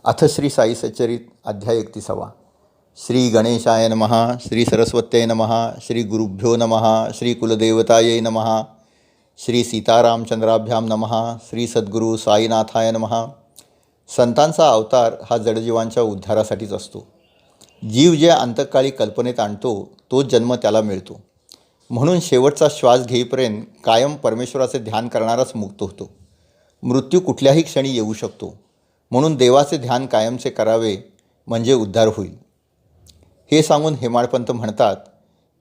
अथ श्री साई सच्चरित अध्याय 31। श्री गणेशाय नमः, श्री सरस्वत्यै नमः, श्री गुरुभ्यो नमः, श्री कुलदेवतायै नमः, श्री सीतारामचंद्राभ्याम नमः, श्री सद्गुरू साईनाथाय नमः। संतांचा अवतार हा जडजीवांच्या उद्धारासाठीच असतो। जीव जे अंतकाळी कल्पनेत आणतो तोच जन्म त्याला मिळतो। म्हणून शेवटचा श्वास घेईपर्यंत कायम परमेश्वराचे ध्यान करणाराच मुक्त होतो। मृत्यू कुठल्याही क्षणी येऊ शकतो, म्हणून देवाचे ध्यान कायमचे करावे म्हणजे उद्धार होईल। हे सांगून हेमाडपंत म्हणतात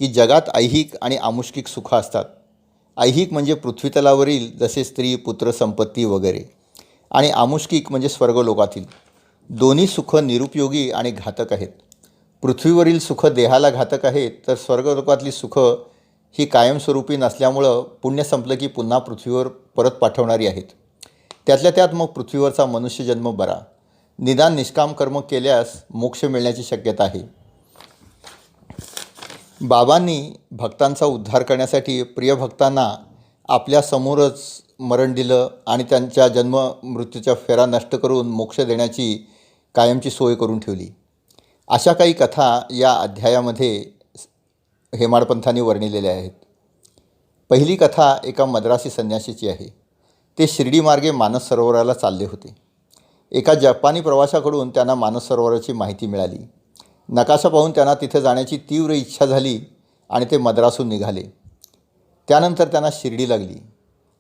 की जगात ऐहिक आणि आमुष्किक सुख असतात। ऐहिक म्हणजे पृथ्वीतलावरील जसे स्त्री, पुत्र, संपत्ती वगैरे, आणि आमुष्किक म्हणजे स्वर्गलोकातील। दोन्ही सुख निरुपयोगी आणि घातक आहेत। पृथ्वीवरील सुख देहाला घातक आहेत, तर स्वर्गलोकातली सुख ही कायमस्वरूपी नसल्यामुळं पुण्य संपलं की पुन्हा पृथ्वीवर परत पाठवणारी आहेत। त्यातल्या त्यात मग पृथ्वीवरचा मनुष्यजन्म बरा। निदान निष्काम कर्म केल्यास मोक्ष मिळण्याची शक्यता आहे। बाबांनी भक्तांचा उद्धार करण्यासाठी प्रिय भक्तांना आपल्या समोरच मरण दिलं आणि त्यांच्या जन्म मृत्यूच्या फेरा नष्ट करून मोक्ष देण्याची कायमची सोय करून ठेवली। अशा काही कथा या अध्यायामध्ये हेमाडपंथांनी वर्णिलेल्या आहेत। पहिली कथा एका मद्रासी संन्यासीची आहे। ते शिर्डी मार्गे मानस सरोवराला चालले होते। एका जपानी प्रवाशाकडून त्यांना मानस सरोवराची माहिती मिळाली। नकाशा पाहून त्यांना तिथे जाण्याची तीव्र इच्छा झाली आणि ते मद्रासून निघाले। त्यानंतर त्यांना शिर्डी लागली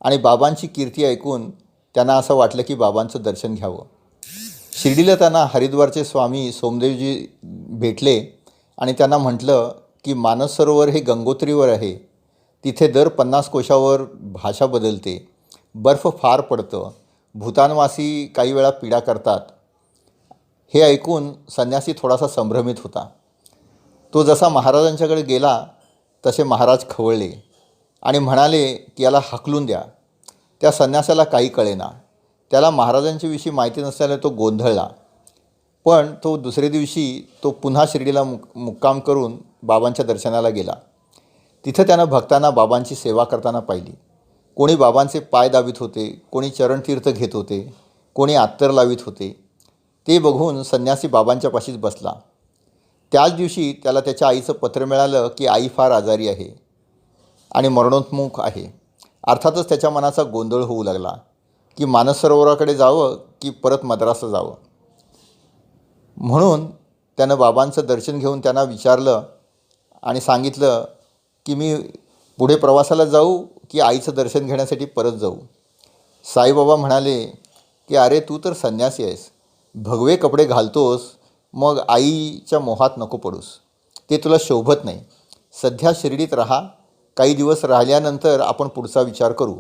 आणि बाबांची कीर्ती ऐकून त्यांना असं वाटलं की बाबांचं दर्शन घ्यावं। शिर्डीला त्यांना हरिद्वारचे स्वामी सोमदेवजी भेटले आणि त्यांना म्हटलं की मानस सरोवर हे गंगोत्रीवर आहे। तिथे दर 50 कोशावर भाषा बदलते, बर्फ फार पडतं, भूतानवासी काही वेळा पीडा करतात। हे ऐकून संन्यासी थोडासा संभ्रमित होता। तो जसा महाराजांच्याकडे गेला तसे महाराज खवळले आणि म्हणाले की याला हाकलून द्या। त्या संन्यासाला काही कळेना। त्याला महाराजांच्या विषयी माहिती नसल्याने तो गोंधळला। पण तो दुसरे दिवशी पुन्हा शिर्डीला मुक्काम करून बाबांच्या दर्शनाला गेला। तिथं त्यानं भक्तांना बाबांची सेवा करताना पाहिली। कोणी बाबांचे पाय दाबीत होते, कोणी चरणतीर्थ घेत होते, कोणी अत्तर लावित होते। ते बघून संन्यासी बाबांच्या पाशीच बसला। त्याच दिवशी त्याला त्याच्या आईचं पत्र मिळालं की आई फार आजारी आहे आणि मरणोन्मुख आहे। अर्थातच त्याच्या मनाचा गोंधळ होऊ लागला की मानस सरोवराकडे जावं की परत मद्रासला जावं। म्हणून त्यानं बाबांचं दर्शन घेऊन त्यांना विचारलं आणि सांगितलं की मी पुढे प्रवासाला जाऊ की आईचं दर्शन घेण्यासाठी परत जाऊ। साईबाबा म्हणाले की अरे तू तर संन्यासी आहेस, भगवे कपडे घालतोस, मग आईच्या मोहात नको पडूस, ते तुला शोभत नाही। सध्या शिर्डीत राहा, काही दिवस राहिल्यानंतर आपण पुढचा विचार करू,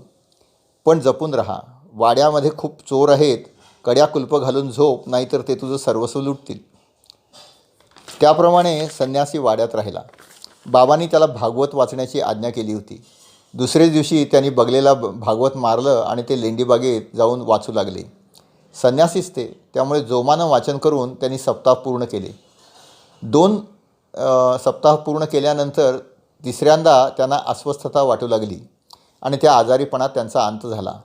पण जपून राहा। वाड्यामध्ये खूप चोर आहेत, कड्या कुलप घालून झोप, नाहीतर ते तुझं सर्वस्व लुटतील। त्याप्रमाणे संन्यासी वाड्यात राहिला। बाबांनी त्याला भागवत वाचण्याची आज्ञा केली होती। दुसरे दिवशी त्यांनी बगलेला भागवत मारलं आणि ते लेंडीबागेत जाऊन वाचू लागले। संन्यासीच ते, त्यामुळे जोमानं वाचन करून त्यांनी सप्ताह पूर्ण केले। 2 सप्ताह पूर्ण केल्यानंतर तिसऱ्यांदा त्यांना अस्वस्थता वाटू लागली आणि त्या आजारीपणात त्यांचा अंत झाला।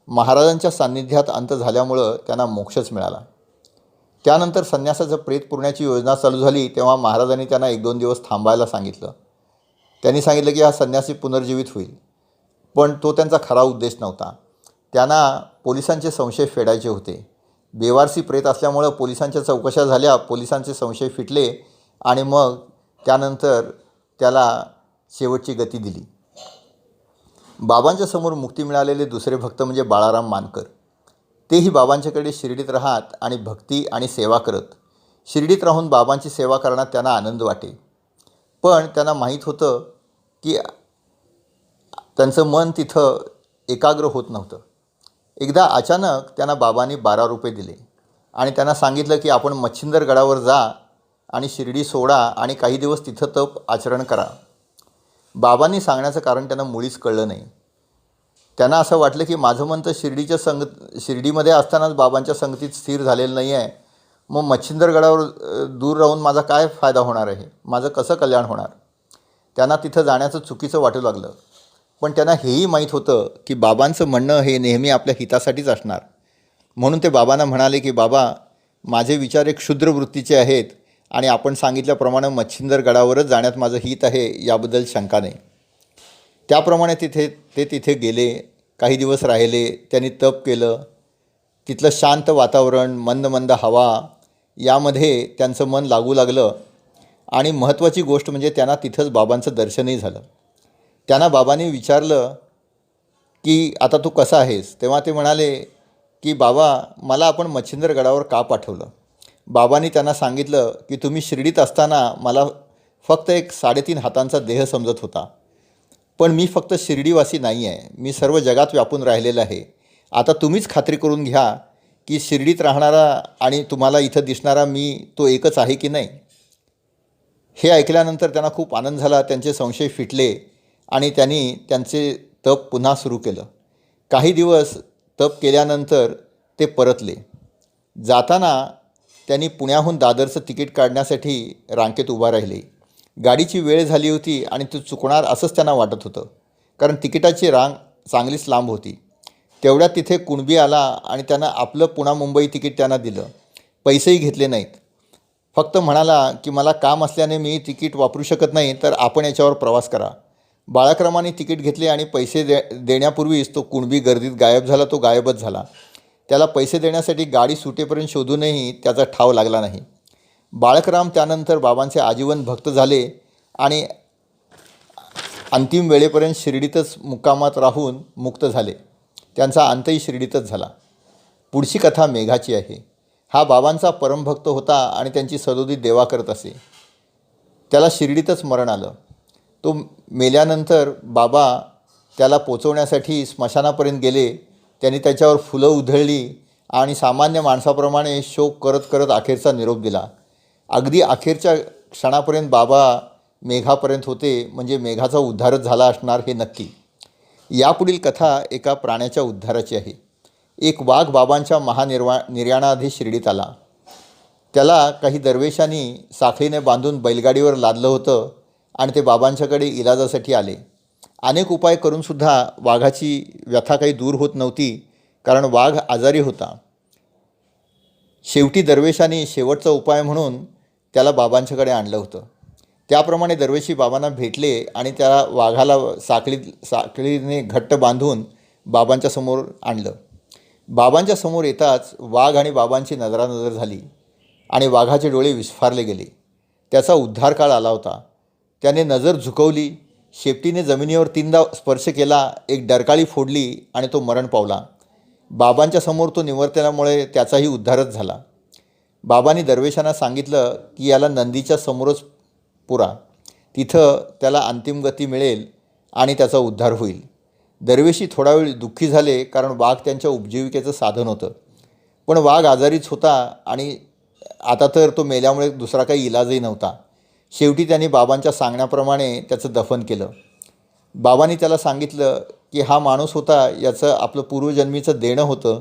महाराजांच्या सान्निध्यात अंत झाल्यामुळं त्यांना मोक्षच मिळाला। त्यानंतर संन्यासाचं प्रेत पुरण्याची योजना चालू झाली, तेव्हा महाराजांनी त्यांना 1-2 दिवस थांबायला सांगितलं। त्यांनी सांगितलं की हा संन्यासी पुनर्जीवित होईल, पण तो त्यांचा खरा उद्देश नव्हता। त्यांना पोलिसांचे संशय फेडायचे होते। बेवारसी प्रेत असल्यामुळं पोलिसांच्या चौकशा झाल्या, पोलिसांचे संशय फिटले आणि मग त्यानंतर त्याला शेवटची गती दिली। बाबांच्या समोर मुक्ती मिळालेले दुसरे भक्त म्हणजे बाळाराम मानकर। तेही बाबांच्याकडे शिर्डीत राहत आणि भक्ती आणि सेवा करत। शिर्डीत राहून बाबांची सेवा करण्यात त्यांना आनंद वाटे, पण त्यांना माहीत होतं की त्यांचं मन तिथं एकाग्र होत नव्हतं। एकदा अचानक त्यांना बाबांनी 12 रुपये दिले आणि त्यांना सांगितलं की आपण मच्छिंदर गडावर जा आणि शिर्डी सोडा आणि काही दिवस तिथं तप आचरण करा। बाबांनी सांगण्याचं कारण त्यांना मुळीच कळलं नाही। त्यांना असं वाटलं की माझं मन तर शिर्डीमध्ये असतानाच बाबांच्या संगतीत स्थिर झालेलं नाही आहे, मग मच्छिंदर गडावर दूर राहून माझा काय फायदा होणार आहे, माझं कसं कल्याण होणार। त्यांना तिथं जाण्याचं चुकीचं वाटू लागलं, पण त्यांना हेही माहीत होतं की बाबांचं म्हणणं हे नेहमी आपल्या हितासाठीच असणार। म्हणून ते बाबांना म्हणाले की बाबा, माझे विचार एक क्षुद्र वृत्तीचे आहेत आणि आपण सांगितल्याप्रमाणे मच्छिंद्र गडावरच जाण्यात माझं हित आहे याबद्दल शंका नाही. त्याप्रमाणे ते तिथे गेले, काही दिवस राहिले. त्यांनी तप केलं. तिथलं शांत वातावरण, मंद मंद हवा यामध्ये त्यांचं मन लागू लागलं. आणि महत्त्वाची गोष्ट म्हणजे त्यांना तिथंच बाबांचं दर्शनही झालं. त्यांना बाबांनी विचारलं की आता तू कसा आहेस? तेव्हा ते म्हणाले की बाबा, मला आपण मच्छिंद्र गडावर का पाठवलं? बाबांनी त्यांना सांगितलं की तुम्ही शिर्डीत असताना मला फक्त एक 3.5 हातांचा देह समजत होता, पण मी फक्त शिर्डीवासी नाही आहे, मी सर्व जगात व्यापून राहिलेलं आहे. आता तुम्हीच खात्री करून घ्या की शिर्डीत राहणारा आणि तुम्हाला इथं दिसणारा मी तो एकच आहे की नाही. हे ऐकल्यानंतर त्यांना खूप आनंद झाला. त्यांचे संशय फिटले आणि त्यांनी त्यांचे तप पुन्हा सुरू केलं. काही दिवस तप केल्यानंतर ते परतले. जाताना त्यांनी पुण्याहून दादरचं तिकीट काढण्यासाठी रांगेत उभा राहिले. गाडीची वेळ झाली होती आणि ती चुकणार असंच त्यांना वाटत होतं, कारण तिकिटाची रांग चांगलीच लांब होती. तेवढ्यात तिथे कुणबी आला आणि त्यानं आपलं पुणा मुंबई तिकीट त्यांना दिलं. पैसेही घेतले नाहीत. फक्त म्हणाला की मला काम असल्याने मी तिकीट वापरू शकत नाही, तर आपण याच्यावर प्रवास करा. बाळाक्रमाने तिकीट घेतले आणि पैसे देण्यापूर्वीच तो कुणबी गर्दीत गायब झाला. तो गायबच झाला. त्याला पैसे देण्यासाठी गाडी सुटेपर्यंत शोधूनही त्याचा ठाव लागला नाही. बाळकराम त्यानंतर बाबांचे आजीवन भक्त झाले आणि अंतिम वेळेपर्यंत शिर्डीतच मुक्कामात राहून मुक्त झाले. त्यांचा अंतही शिर्डीतच झाला. पुढची कथा मेघाची आहे. हा बाबांचा परमभक्त होता आणि त्यांची सदोदित देवा करत असे. त्याला शिर्डीतच मरण आलं. तो मेल्यानंतर बाबा त्याला पोचवण्यासाठी स्मशानापर्यंत गेले. त्यांनी त्याच्यावर फुलं उधळली आणि सामान्य माणसाप्रमाणे शोक करत करत अखेरचा निरोप दिला. अगदी अखेरच्या क्षणापर्यंत बाबा मेघापर्यंत होते, म्हणजे मेघाचा उद्धारच झाला असणार हे नक्की. यापुढील कथा एका प्राण्याच्या उद्धाराची आहे. एक वाघ बाबांच्या निर्याणाआधी शिर्डीत आला. त्याला काही दरवेशांनी साखळीने बांधून बैलगाडीवर लादलं होतं आणि ते बाबांच्याकडे इलाजासाठी आले. अनेक उपाय करूनसुद्धा वाघाची व्यथा काही दूर होत नव्हती, कारण वाघ आजारी होता. शेवटी दरवेशांनी शेवटचा उपाय म्हणून त्याला बाबांच्याकडे आणलं होतं. त्याप्रमाणे दरवेशी बाबांना भेटले आणि त्या वाघाला साखळीने घट्ट बांधून बाबांच्या समोर आणलं. बाबांच्या समोर येताच वाघ आणि बाबांची नजरानजर झाली आणि वाघाचे डोळे विस्फारले गेले. त्याचा उद्धार काळ आला होता. त्याने नजर झुकवली. शेपटीने जमिनीवर 3दा स्पर्श केला. एक डरकाळी फोडली आणि तो मरण पावला. बाबांच्या समोर तो निवर्तल्यामुळे त्याचाही उद्धारच झाला. बाबांनी दरवेशांना सांगितलं की याला नंदीच्या समोरच पुरा, तिथं त्याला अंतिम गती मिळेल आणि त्याचा उद्धार होईल. दरवेशी थोडा वेळ दुःखी झाले, कारण वाघ त्यांच्या उपजीविकेचं साधन होतं. पण वाघ आजारीच होता आणि आता तर तो मेल्यामुळे दुसरा काही इलाजही नव्हता. शेवटी त्यांनी बाबांच्या सांगण्याप्रमाणे त्याचं दफन केलं. बाबांनी त्याला सांगितलं की हा माणूस होता, याचं आपलं पूर्वजन्मीचं देणं होतं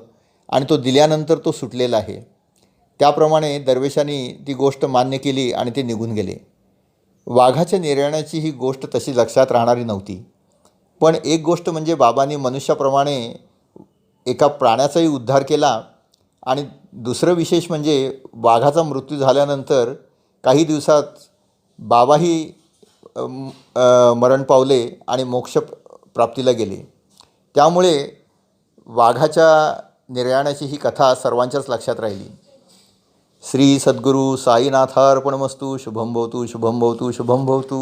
आणि तो दिल्यानंतर तो सुटलेला आहे. त्याप्रमाणे दरवेशांनी ती गोष्ट मान्य केली आणि ते निघून गेले. वाघाच्या निर्याणाची ही गोष्ट तशी लक्षात राहणारी नव्हती. पण एक गोष्ट म्हणजे बाबांनी मनुष्याप्रमाणे एका प्राण्याचाही उद्धार केला. आणि दुसरं विशेष म्हणजे वाघाचा मृत्यू झाल्यानंतर काही दिवसात बाबाही मरण पावले आणि मोक्ष प्राप्तीला गेले. त्यामुळे वाघाच्या निर्याणाची ही कथा सर्वांच्याच लक्षात राहिली. श्री सद्गुरू साईनाथार्पणमस्तु. शुभम भवतु, शुभम भवतु, शुभम भवतु.